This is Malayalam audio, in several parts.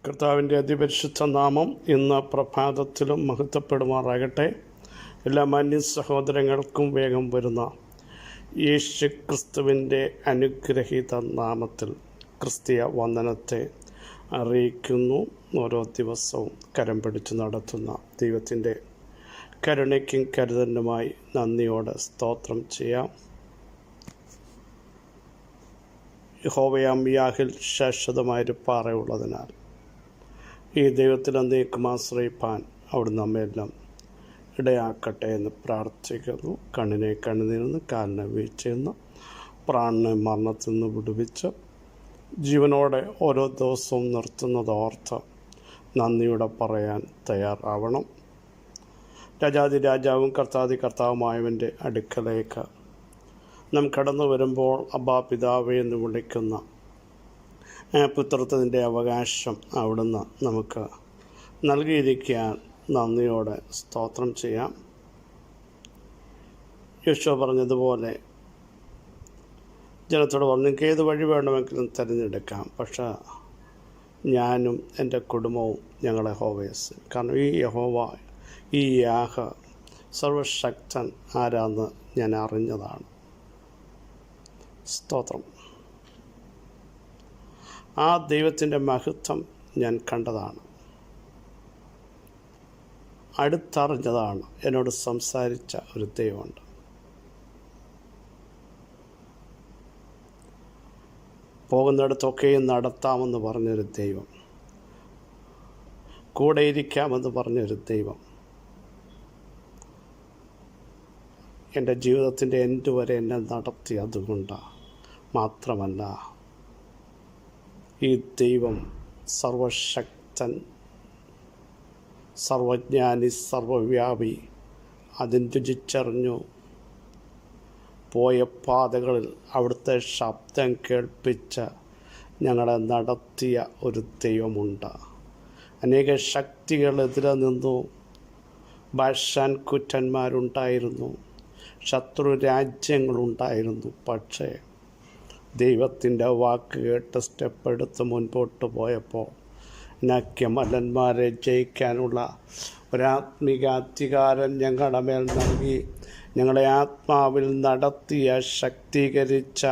കർത്താവിൻ്റെ അതിപരിശുദ്ധ നാമം ഇന്ന് പ്രഭാതത്തിലും മഹത്വപ്പെടുമാറാകട്ടെ. എല്ലാ മാന്യ സഹോദരങ്ങൾക്കും വേഗം വരുന്ന യേശു ക്രിസ്തുവിൻ്റെ അനുഗ്രഹീത നാമത്തിൽ ക്രിസ്തീയ വന്ദനത്തെ അറിയിക്കുന്നു. ഓരോ ദിവസവും കരം പിടിച്ച് നടത്തുന്ന ദൈവത്തിൻ്റെ കരുണയ്ക്കും കരുതലിനുമായി നന്ദിയോടെ സ്തോത്രം ചെയ്യാം. യഹോവയാം യാഹിൽ ശാശ്വതമായൊരു പാറയുള്ളതിനാൽ ഈ ദൈവത്തിൽ എന്നേക്കും ആശ്രയിപ്പാൻ അവിടുന്ന് നമ്മയെല്ലാം ഇടയാക്കട്ടെ എന്ന് പ്രാർത്ഥിക്കുന്നു. കണ്ണിനെ കണ്ണുനീരിൽ നിന്ന്, കാലിനെ വീഴ്ചയിൽ നിന്ന്, പ്രാണനെ മരണത്തിൽ നിന്ന് വിടുവിച്ച് ജീവനോടെ ഓരോ ദിവസവും നിർത്തുന്നതോർത്ത് നന്ദിയോടെ പറയാൻ തയ്യാറാവണം. രാജാതി രാജാവും കർത്താതി കർത്താവുമായവൻ്റെ അടുക്കലേക്ക് നാം കടന്നു വരുമ്പോൾ അബ്ബാ പിതാവേ എന്ന് വിളിക്കുന്ന പുത്രത്വത്തിൻ്റെ അവകാശം അവിടുന്ന് നമുക്ക് നൽകിയിരിക്കാൻ നന്ദിയോടെ സ്തോത്രം ചെയ്യാം. യേശു പറഞ്ഞതുപോലെ ജനത്തോട് പറഞ്ഞു, നിങ്ങൾക്ക് ഏത് വഴി വേണമെങ്കിലും തിരഞ്ഞെടുക്കാം, പക്ഷേ ഞാനും എൻ്റെ കുടുംബവും ഞങ്ങളെ യഹോവയെ. കാരണം ഈ യഹോവ, ഈ യാഹ സർവശക്തൻ ആരാന്ന് ഞാൻ അറിഞ്ഞതാണ്. സ്തോത്രം. ആ ദൈവത്തിൻ്റെ മഹത്വം ഞാൻ കണ്ടതാണ്, അടുത്തറിഞ്ഞതാണ്. എന്നോട് സംസാരിച്ച ഒരു ദൈവമുണ്ട്. പോകുന്നിടത്തൊക്കെയും നടത്താമെന്ന് പറഞ്ഞൊരു ദൈവം, കൂടെ ഇരിക്കാമെന്ന് പറഞ്ഞൊരു ദൈവം, എൻ്റെ ജീവിതത്തിൻ്റെ എൻഡ് വരെ എന്നെ നടത്തി. അതുകൊണ്ട് മാത്രമല്ല, ഈ ദൈവം സർവശക്തൻ, സർവജ്ഞാനി, സർവവ്യാപി. അതിന് രുചിച്ചറിഞ്ഞു പോയ പാതകളിൽ അവിടുത്തെ ശബ്ദം കേൾപ്പിച്ച് ഞങ്ങളെ നടത്തിയ ഒരു ദൈവമുണ്ട്. അനേക ശക്തികളെതിരെ നിന്നു. ഭാഷാൻ കുറ്റന്മാരുണ്ടായിരുന്നു, ശത്രു രാജ്യങ്ങളുണ്ടായിരുന്നു. പക്ഷേ ദൈവത്തിൻ്റെ വാക്ക് കേട്ട് സ്റ്റെപ്പ് എടുത്ത് മുൻപോട്ട് പോയപ്പോൾ നക്യമല്ലന്മാരെ ജയിക്കാനുള്ള ഒരാത്മിക അധികാരം ഞങ്ങളുടെ മേൽ നൽകി. ഞങ്ങളെ ആത്മാവിൽ നടത്തിയ, ശക്തീകരിച്ച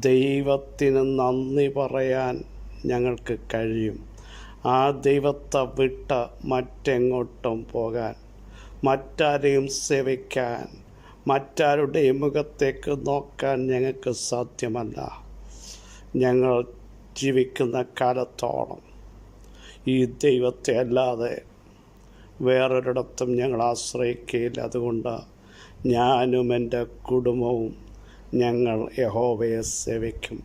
ദൈവത്തിന് നന്ദി പറയാൻ ഞങ്ങൾക്ക് കഴിയും. ആ ദൈവത്തെ വിട്ട് മറ്റെങ്ങോട്ടും പോകാൻ, മറ്റാരെയും സേവിക്കാൻ, മറ്റാരുടെയും മുഖത്തേക്ക് നോക്കാൻ ഞങ്ങൾക്ക് സാധ്യമല്ല. ഞങ്ങൾ ജീവിക്കുന്ന കാലത്തോളം ഈ ദൈവത്തെ അല്ലാതെ വേറൊരിടത്തും ഞങ്ങൾ ആശ്രയിക്കുകയില്ല. അതുകൊണ്ട് ഞാനും എൻ്റെ കുടുംബവും ഞങ്ങൾ യഹോവയെ സേവിക്കും.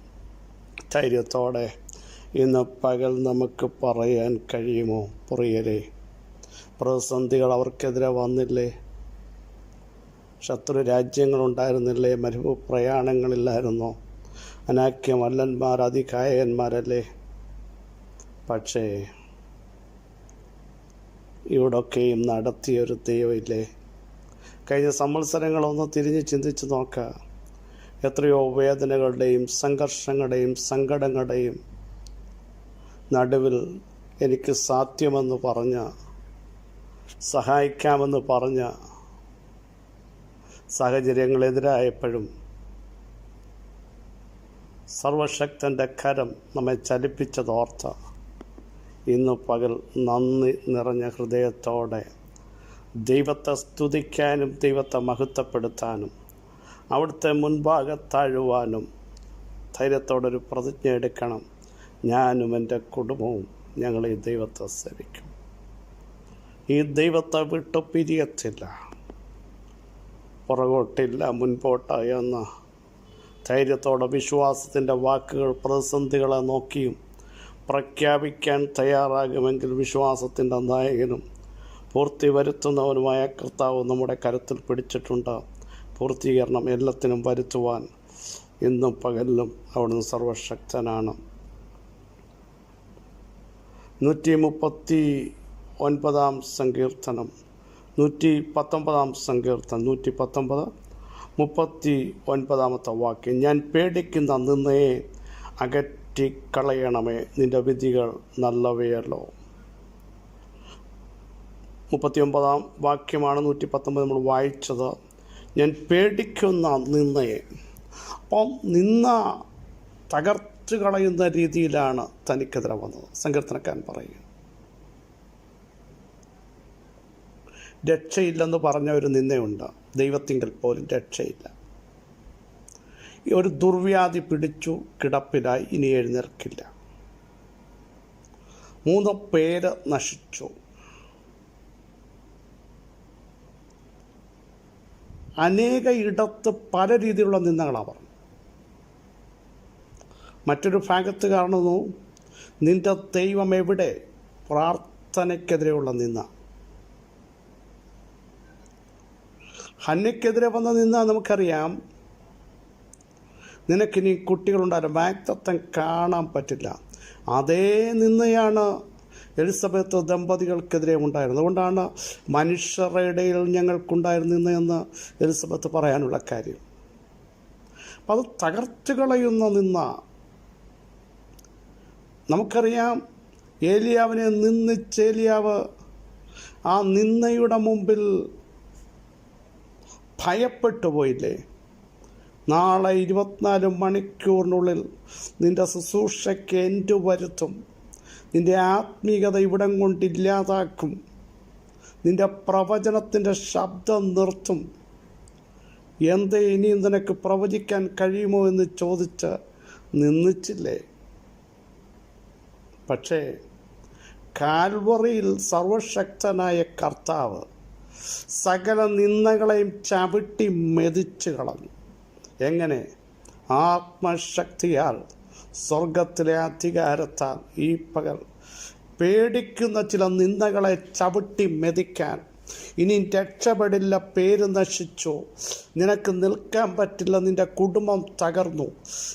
ധൈര്യത്തോടെ ഇന്ന് പകൽ നമുക്ക് പറയാൻ കഴിയുമോ? പ്രിയരെ, പ്രതിസന്ധികൾ അവർക്കെതിരെ വന്നില്ലേ? ശത്രു രാജ്യങ്ങളുണ്ടായിരുന്നില്ലേ? മരുഭൂപ്രയാണങ്ങളില്ലായിരുന്നോ? അനാക്യമല്ലന്മാർ, അതികായകന്മാരല്ലേ? പക്ഷേ ഇവിടൊക്കെയും നടത്തിയൊരു ദൈവമില്ലേ? കഴിഞ്ഞ സംവത്സരങ്ങളൊന്ന് തിരിഞ്ഞ് ചിന്തിച്ച് നോക്കുക. എത്രയോ വേദനകളുടെയും സംഘർഷങ്ങളുടെയും സങ്കടങ്ങളുടെയും നടുവിൽ എനിക്ക് സാധ്യമെന്ന് പറഞ്ഞ, സഹായിക്കാമെന്ന് പറഞ്ഞ സാഹചര്യങ്ങളെതിരായപ്പോഴും സർവശക്തൻ്റെ കരം നമ്മെ ചലിപ്പിച്ചതോർത്ത് ഇന്ന് പകൽ നന്ദി നിറഞ്ഞ ഹൃദയത്തോടെ ദൈവത്തെ സ്തുതിക്കാനും ദൈവത്തെ മഹത്വപ്പെടുത്താനും അവിടുത്തെ മുൻപാകെ താഴുവാനും ധൈര്യത്തോടൊരു പ്രതിജ്ഞ എടുക്കണം. ഞാനും എൻ്റെ കുടുംബവും ഞങ്ങൾ ഈ ദൈവത്തെ സേവിക്കും. ഈ ദൈവത്തെ വിട്ടു പിരിയത്തില്ല, പുറകോട്ടില്ല, മുൻപോട്ട് എന്ന ധൈര്യത്തോടെ വിശ്വാസത്തിൻ്റെ വാക്കുകൾ പ്രതിസന്ധികളെ നോക്കിയും പ്രഖ്യാപിക്കാൻ തയ്യാറാകുമെങ്കിൽ വിശ്വാസത്തിൻ്റെ നായകനും പൂർത്തി വരുത്തുന്നവനുമായ കർത്താവ് നമ്മുടെ കരത്തിൽ പിടിച്ചിട്ടുണ്ട്. പൂർത്തീകരണം എല്ലാത്തിനും വരുത്തുവാൻ ഇന്നും പകലിലും അവിടുന്ന് സർവശക്തനാണ്. 139 സങ്കീർത്തനം, 119 സങ്കീർത്തനം, 119 39 വാക്യം. ഞാൻ പേടിക്കുന്ന നിന്നയെ മാറ്റിക്കളയണമേ, നിൻ്റെ വിധികൾ നല്ലവയല്ലോ. 39 വാക്യമാണ് 119 നമ്മൾ വായിച്ചത്. ഞാൻ പേടിക്കുന്ന നിന്നയെ. അപ്പം നിന്ന തകർത്ത് കളയുന്ന രീതിയിലാണ് തനിക്കെതിരെ വന്നത്. സങ്കീർത്തനക്കാരൻ പറയും, രക്ഷയില്ലെന്ന് പറഞ്ഞ ഒരു നിന്നയുണ്ട്. ദൈവത്തിങ്കൽ പോലും രക്ഷയില്ല. ഒരു ദുർവ്യാധി പിടിച്ചു, കിടപ്പിലായി, ഇനി എഴുന്നേൽക്കില്ല. 3 പേര് നശിച്ചു. അനേക ഇടത്ത് പല രീതിയിലുള്ള നിന്ദകളാണ് പറഞ്ഞത്. മറ്റൊരു ഭാഗത്ത് കാണുന്നു, നിൻ്റെ ദൈവം എവിടെ? പ്രാർത്ഥനയ്ക്കെതിരെയുള്ള നിന്ന. ഹന്നയ്ക്കെതിരെ വന്ന നിന്ന നമുക്കറിയാം. നിനക്കിനി കുട്ടികളുണ്ടായാലും വാഗ്ദത്തം കാണാൻ പറ്റില്ല. അതേ നിന്നയാണ് എലിസബത്ത് ദമ്പതികൾക്കെതിരെ ഉണ്ടായിരുന്നത്. അതുകൊണ്ടാണ് മനുഷ്യരുടെ ഇടയിൽ ഞങ്ങൾക്കുണ്ടായിരുന്ന എന്ന് എലിസബത്ത് പറയാനുള്ള കാര്യം. അപ്പം അത് തകർത്ത് കളയുന്ന നിന്ന. നമുക്കറിയാം, ഏലിയാവിനെ നിന്ദിച്ച ഏലിയാവ് ആ നിന്നയുടെ മുമ്പിൽ ഭയപ്പെട്ടു പോയില്ലേ? നാളെ 24 മണിക്കൂറിനുള്ളിൽ നിൻ്റെ ശുശ്രൂഷയ്ക്ക് എൻഡ് വരുത്തും, നിൻ്റെ ആത്മീയത ഇവിടം കൊണ്ടില്ലാതാക്കും, നിൻ്റെ പ്രവചനത്തിൻ്റെ ശബ്ദം നിർത്തും, എന്തേ ഇനിയും നിനക്ക് പ്രവചിക്കാൻ കഴിയുമോ എന്ന് ചോദിച്ച് നിന്ദിച്ചില്ലേ? പക്ഷേ കാൽവറിയിൽ സർവശക്തനായ കർത്താവ് സകല നിന്ദകളെയും ചവിട്ടി മെതിച്ചു കളഞ്ഞു. എങ്ങനെ? ആത്മശക്തിയാൽ, സ്വർഗത്തിലെ അധികാരത്താൽ. ഈ പകൽ പേടിക്കുന്ന ചില നിന്ദകളെ ചവിട്ടി മെതിക്കാൻ. ഇനി രക്ഷപ്പെടില്ല, പേര് നശിച്ചു, നിനക്ക് നിൽക്കാൻ പറ്റില്ല, നിൻ്റെ കുടുംബം തകർന്നു,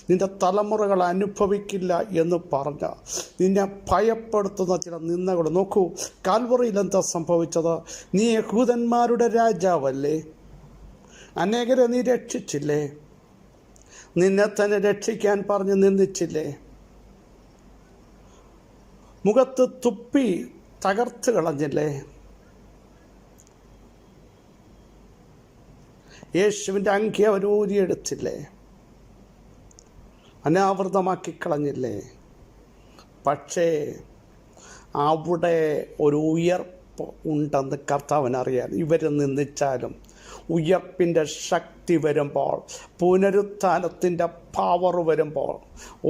നിൻ്റെ തലമുറകൾ അനുഭവിക്കില്ല എന്ന് പറഞ്ഞ നിന്നെ ഭയപ്പെടുത്തുന്ന ചില നിന്ദകൾ. നോക്കൂ, കാൽവറിയിൽ എന്താ സംഭവിച്ചത്? നീ യഹൂദന്മാരുടെ രാജാവല്ലേ? അനേകരെ നീ രക്ഷിച്ചില്ലേ? നിന്നെ തന്നെ രക്ഷിക്കാൻ പറഞ്ഞ് നിന്ദിച്ചില്ലേ? മുഖത്ത് തുപ്പി തകർത്ത് കളഞ്ഞില്ലേ? യേശുവിൻ്റെ അങ്കി അവർ ഊരിയെടുത്തില്ലേ? അനാവൃതമാക്കി കളഞ്ഞില്ലേ? പക്ഷേ അവിടെ ഒരു ഉയർപ്പ് ഉണ്ടെന്ന് കർത്താവിനറിയാം. ഇവർ നിന്ദിച്ചാലും ഉയർപ്പിൻ്റെ ശക്തി വരുമ്പോൾ, പുനരുത്ഥാനത്തിൻ്റെ പവർ വരുമ്പോൾ,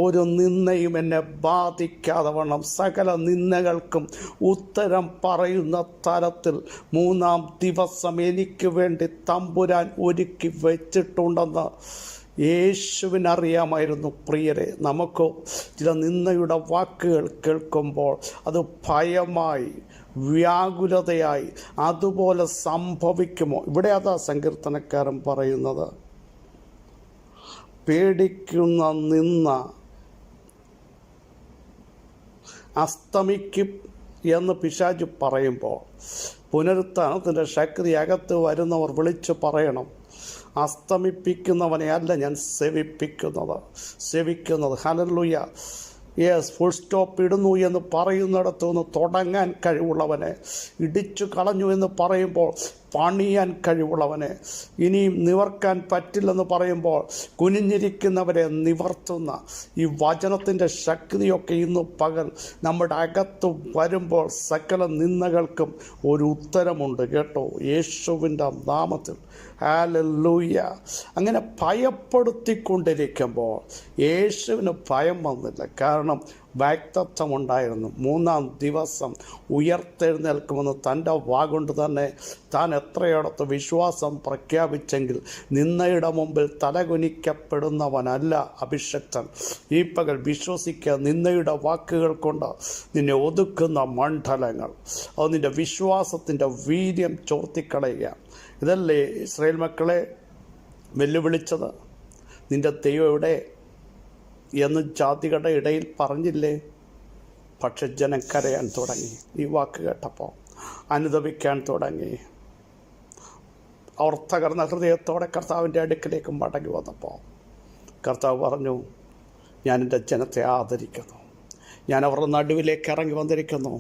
ഒരു നിന്ദയും എന്നെ ബാധിക്കാതെ വണ്ണം സകല നിന്ദകൾക്കും ഉത്തരം പറയുന്ന തരത്തിൽ 3-ാം ദിവസം എനിക്ക് വേണ്ടി തമ്പുരാൻ ഒരുക്കി വെച്ചിട്ടുണ്ടെന്ന് യേശുവിനറിയാമായിരുന്നു. പ്രിയരെ, നമുക്ക് ചില നിന്ദയുടെ വാക്കുകൾ കേൾക്കുമ്പോൾ അത് ഭയമായി, വ്യാകുലതയായി, അതുപോലെ സംഭവിക്കുമോ? ഇവിടെ അതാ സങ്കീർത്തനക്കാരൻ പറയുന്നത്. പേടിക്കുന്ന നിന്ന അസ്തമിക്കും എന്ന് പിശാച് പറയുമ്പോൾ, പുനരുത്ഥാനത്തിൻ്റെ ശക്തി അകത്ത് വരുന്നവർ വിളിച്ചു പറയണം, അസ്തമിപ്പിക്കുന്നവനെ അല്ല ഞാൻ സേവിക്കുന്നത്. ഹല്ലേലൂയ. യെസ്, ഫുൾ സ്റ്റോപ്പ് ഇടുന്നു എന്ന് പറയുന്നിടത്തു നിന്ന് തുടങ്ങാൻ കഴിവുള്ളവനെ, ഇടിച്ചു കളഞ്ഞു എന്ന് പറയുമ്പോൾ പണിയാൻ കഴിവുള്ളവനെ, ഇനിയും നിവർക്കാൻ പറ്റില്ലെന്ന് പറയുമ്പോൾ കുനിഞ്ഞിരിക്കുന്നവരെ നിവർത്തുന്ന ഈ വചനത്തിൻ്റെ ശക്തിയൊക്കെ ഇന്ന് പകൽ നമ്മുടെ അകത്ത് വരുമ്പോൾ സകല നിന്ദകൾക്കും ഒരു ഉത്തരമുണ്ട് കേട്ടോ, യേശുവിൻ്റെ നാമത്തിൽ. ഹല്ലേലൂയ. അങ്ങനെ ഭയപ്പെടുത്തിക്കൊണ്ടിരിക്കുമ്പോൾ യേശുവിന് ഭയം വന്നില്ല. കാരണം വാഗ്ദത്തമുണ്ടായിരുന്നു. 3-ാം ദിവസം ഉയർത്തെഴുന്നേൽക്കുമെന്ന് തൻ്റെ വാഗൊണ്ട് തന്നെ താൻ എത്രയിടത്ത് വിശ്വാസം പ്രഖ്യാപിച്ചെങ്കിൽ നിന്നയുടെ മുമ്പിൽ തലകുനിക്കപ്പെടുന്നവനല്ല അഭിഷക്തൻ. ഈ പകൽ വിശ്വസിക്കുക, നിന്നയുടെ വാക്കുകൾ കൊണ്ട് നിന്നെ ഒതുക്കുന്ന മണ്ഡലങ്ങൾ, അത് നിൻ്റെ വിശ്വാസത്തിൻ്റെ വീര്യം ചോർത്തിക്കളയുക. ഇതല്ലേ ഇസ്രായേൽ മക്കളെ വെല്ലുവിളിച്ചത്? നിൻ്റെ ദൈവം എവിടെ എന്ന് ജാതികളുടെ ഇടയിൽ പറഞ്ഞില്ലേ? പക്ഷെ ജനം കരയാൻ തുടങ്ങി. ഈ വാക്ക് കേട്ടപ്പോൾ അനുദപിക്കാൻ തുടങ്ങി. അവർ തകർന്ന ഹൃദയത്തോടെ കർത്താവിൻ്റെ അടുക്കിലേക്ക് മടങ്ങി വന്നപ്പോൾ കർത്താവ് പറഞ്ഞു, ഞാൻ എൻ്റെ ജനത്തെ ആദരിക്കുന്നു. ഞാൻ അവരുടെ നടുവിലേക്ക് ഇറങ്ങി വന്നിരിക്കുന്നു.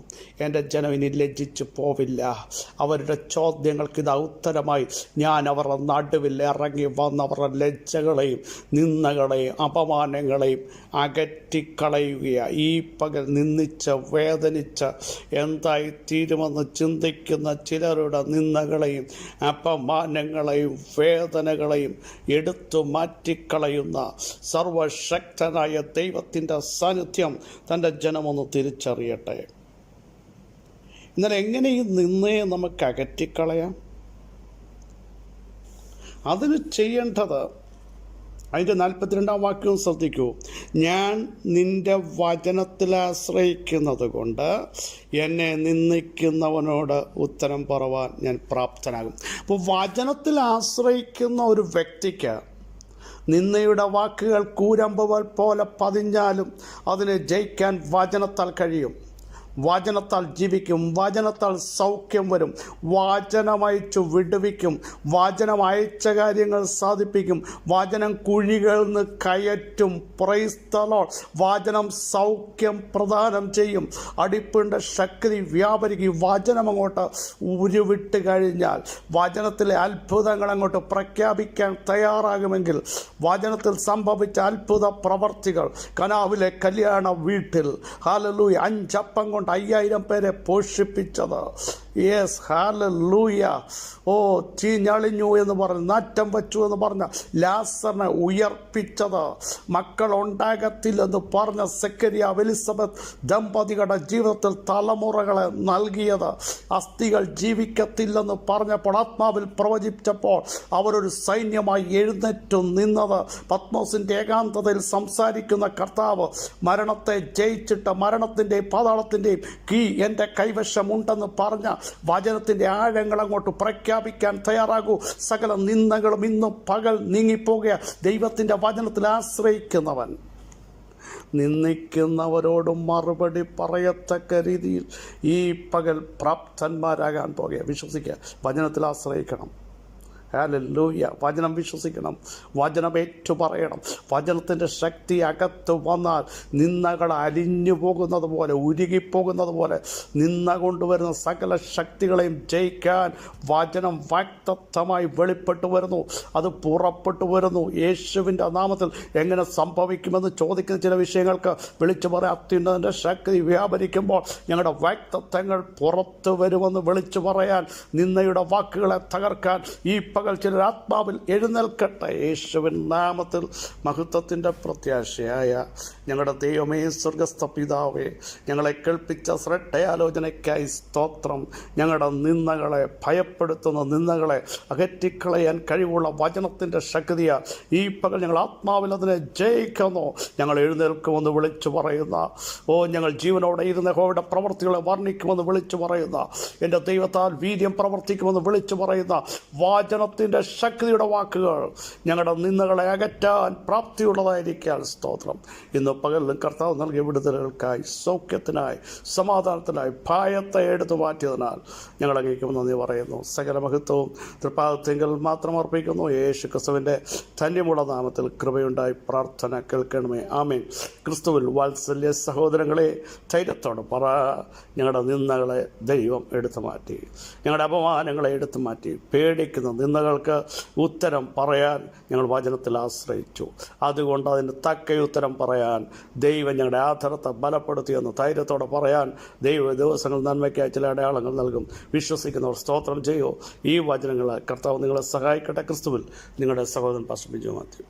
എൻ്റെ ജനം ഇനി ലജ്ജിച്ചു പോവില്ല. അവരുടെ ചോദ്യങ്ങൾക്ക് ഇത് ഉത്തരമായി ഞാൻ അവരുടെ നടുവിൽ ഇറങ്ങി വന്ന് അവരുടെ ലജ്ജകളെയും നിന്ദകളെയും അപമാനങ്ങളെയും അകറ്റിക്കളയുകയാണ്. ഈ പകൽ നിന്ദിച്ച് വേദനിച്ച് എന്തായി തീരുമെന്ന് ചിന്തിക്കുന്ന ചിലരുടെ നിന്ദകളെയും അപമാനങ്ങളെയും വേദനകളെയും എടുത്തു മാറ്റിക്കളയുന്ന സർവശക്തനായ ദൈവത്തിൻ്റെ സാന്നിധ്യം തൻ്റെ ജനമൊന്ന് തിരിച്ചറിയട്ടെ. എന്നാൽ എങ്ങനെ ഈ നിന്നയെ നമുക്ക് അകറ്റിക്കളയാം? അതിന് ചെയ്യേണ്ടത് അതിൻ്റെ 42-ാം വാക്യവും ശ്രദ്ധിക്കൂ. ഞാൻ നിൻ്റെ വചനത്തിൽ ആശ്രയിക്കുന്നത് കൊണ്ട് എന്നെ നിന്ദിക്കുന്നവനോട് ഉത്തരം പറവാൻ ഞാൻ പ്രാപ്തനാകും. അപ്പോൾ വചനത്തിൽ ആശ്രയിക്കുന്ന ഒരു വ്യക്തിക്ക് നിന്നയുടെ വാക്കുകൾ കൂരമ്പുകൾ പോലെ പതിഞ്ഞാലും അതിനെ ജയിക്കാൻ വചനത്താൽ കഴിയും. വചനത്താൽ ജീവിക്കും. വചനത്താൽ സൗഖ്യം വരും. വചനമയച്ചു വിടുവിക്കും. വചനം അയച്ച കാര്യങ്ങൾ സാധിപ്പിക്കും. വചനം കുഴികളിൽ നിന്ന് കയറ്റും. Praise the Lord. വചനം സൗഖ്യം പ്രദാനം ചെയ്യും. അടിപ്പിൻ്റെ ശക്തി വ്യാപരിക്കും. വചനം അങ്ങോട്ട് ഉരുവിട്ട് കഴിഞ്ഞാൽ വചനത്തിലെ അത്ഭുതങ്ങൾ അങ്ങോട്ട് പ്രഖ്യാപിക്കാൻ തയ്യാറാകുമെങ്കിൽ വചനത്തിൽ സംഭവിച്ച അത്ഭുത പ്രവർത്തികൾ കനാവിലെ കല്യാണ വീട്ടിൽ ഹല്ലേലൂയ 5 അപ്പം കൊണ്ട് 5000 പേരെ പോഷിപ്പിച്ചത്. Yes, hallelujah. ചീഞ്ഞളിഞ്ഞു എന്ന് പറഞ്ഞ് നാറ്റം വച്ചു എന്ന് പറഞ്ഞ ലാസറിനെ ഉയർപ്പിച്ചത്, മക്കളുണ്ടാകത്തില്ലെന്ന് പറഞ്ഞ സെക്കരിയ എലിസബത്ത് ദമ്പതികളുടെ ജീവിതത്തിൽ തലമുറകളെ നൽകിയത്, അസ്ഥികൾ ജീവിക്കത്തില്ലെന്ന് പറഞ്ഞപ്പോൾ ആത്മാവിൽ പ്രവചിച്ചപ്പോൾ അവരൊരു സൈന്യമായി എഴുന്നേറ്റു നിന്നത്, പത്മോസിൻ്റെ ഏകാന്തതയിൽ സംസാരിക്കുന്ന കർത്താവ് മരണത്തെ ജയിച്ചിട്ട് മരണത്തിൻ്റെയും പാതാളത്തിൻ്റെയും കീ എൻ്റെ കൈവശമുണ്ടെന്ന് പറഞ്ഞ വചനത്തിൻ്റെ ആഴങ്ങൾ അങ്ങോട്ട് പ്രഖ്യാപിക്കാൻ തയ്യാറാകൂ. സകല നിന്ദകളും ഇന്നും പകൽ നീങ്ങിപ്പോകുക. ദൈവത്തിൻ്റെ വചനത്തിൽ ആശ്രയിക്കുന്നവൻ നിന്ദിക്കുന്നവരോടും മറുപടി പറയത്തക്ക രീതിയിൽ ഈ പകൽ പ്രാപ്തന്മാരാകാൻ പോകുക. വിശ്വസിക്കുക, വചനത്തിൽ ആശ്രയിക്കണം. ഹല്ലേലൂയ. വചനം വിശ്വസിക്കണം. വചനം ഏറ്റുപറയണം. വചനത്തിൻ്റെ ശക്തി അകത്ത് വന്നാൽ നിന്ദകൾ അലിഞ്ഞു പോകുന്നത് പോലെ, ഉരുകിപ്പോകുന്നത് പോലെ നിന്ദ കൊണ്ടുവരുന്ന സകല ശക്തികളെയും ജയിക്കാൻ വചനം വാക്തത്വമായി വെളിപ്പെട്ടു വരുന്നു. അത് പുറപ്പെട്ടു വരുന്നു. യേശുവിൻ്റെ നാമത്തിൽ എങ്ങനെ സംഭവിക്കുമെന്ന് ചോദിക്കുന്ന ചില വിഷയങ്ങൾക്ക് വിളിച്ചു പറയാം. അത്യുന്നതൻ്റെ ശക്തി വ്യാപരിക്കുമ്പോൾ ഞങ്ങളുടെ വാക്തത്വങ്ങൾ പുറത്തു വരുമെന്ന് വിളിച്ചു പറയാൻ, നിന്ദയുടെ വാക്കുകളെ തകർക്കാൻ ഈ പകൽ ചിലർ ആത്മാവിൽ എഴുന്നേൽക്കട്ടെ. യേശുവിൻ നാമത്തിൽ മഹത്വത്തിൻ്റെ പ്രത്യാശയായ ഞങ്ങളുടെ ദൈവമേ, സ്വർഗസ്ഥ പിതാവേ, ഞങ്ങളെ കേൾപ്പിച്ച ശ്രദ്ധയാലോചനയ്ക്കായി സ്തോത്രം. ഞങ്ങളുടെ നിന്ദകളെ, ഭയപ്പെടുത്തുന്ന നിന്ദകളെ അകറ്റിക്കളയാൻ കഴിവുള്ള വചനത്തിൻ്റെ ശക്തിയാൽ ഈ പകൽ ഞങ്ങൾ ആത്മാവിൽ അതിനെ ജയിക്കുന്നു. ഞങ്ങൾ എഴുന്നേൽക്കുമെന്ന് വിളിച്ചു പറയുന്ന, ഞങ്ങൾ ജീവനോടെ ഇരുന്ന യഹോവയുടെ പ്രവർത്തികളെ വർണ്ണിക്കുമെന്ന് വിളിച്ചു പറയുന്ന, എൻ്റെ ദൈവത്താൽ വീര്യം പ്രവർത്തിക്കുമെന്ന് വിളിച്ചു പറയുന്ന വചനത്തിൻ്റെ ശക്തിയുടെ വാക്കുകൾ ഞങ്ങളുടെ നിന്ദകളെ അകറ്റാൻ പ്രാപ്തിയുള്ളതായിരിക്കാൻ സ്തോത്രം. ഇന്ന് പകലിലും കർത്താവ് നൽകിയ വിടുതലുകൾക്കായി, സൗഖ്യത്തിനായി, സമാധാനത്തിനായി, ഭയത്തെ എടുത്തു മാറ്റിയതിനാൽ ഞങ്ങൾ അങ്ങേക്കും നന്ദി പറയുന്നു. സകല മഹത്വവും തൃപ്പാദത്തെങ്കിൽ മാത്രം അർപ്പിക്കുന്നു. യേശു ക്രിസ്തുവിൻ്റെ ധന്യമുള്ള നാമത്തിൽ കൃപയുണ്ടായി പ്രാർത്ഥന കേൾക്കണമേ. ആമേൻ. ക്രിസ്തുവിൽ വാത്സല്യ സഹോദരങ്ങളെ, ധൈര്യത്തോടെ പറ, ഞങ്ങളുടെ നിന്ദകളെ ദൈവം എടുത്തു മാറ്റി. ഞങ്ങളുടെ അപമാനങ്ങളെ എടുത്തു മാറ്റി. പേടിക്കുന്ന നിന്ദകൾക്ക് ഉത്തരം പറയാൻ ഞങ്ങൾ വചനത്തിൽ ആശ്രയിച്ചു. അതുകൊണ്ട് അതിന് തക്ക ഉത്തരം പറയാൻ ദൈവം ഞങ്ങളുടെ ആധാരത്തെ ബലപ്പെടുത്തിയെന്ന് ധൈര്യത്തോടെ പറയാൻ ദൈവ ദിവസങ്ങൾ നന്മയ്ക്കായി ചില അടയാളങ്ങൾ നൽകും. വിശ്വസിക്കുന്നവർ സ്തോത്രം ചെയ്യൂ. ഈ വചനങ്ങൾ കർത്താവ് നിങ്ങളെ സഹായിക്കട്ടെ. ക്രിസ്തുവിൽ നിങ്ങളുടെ സഹോദരൻ പാസ്റ്റർ ബിജു മാത്യു.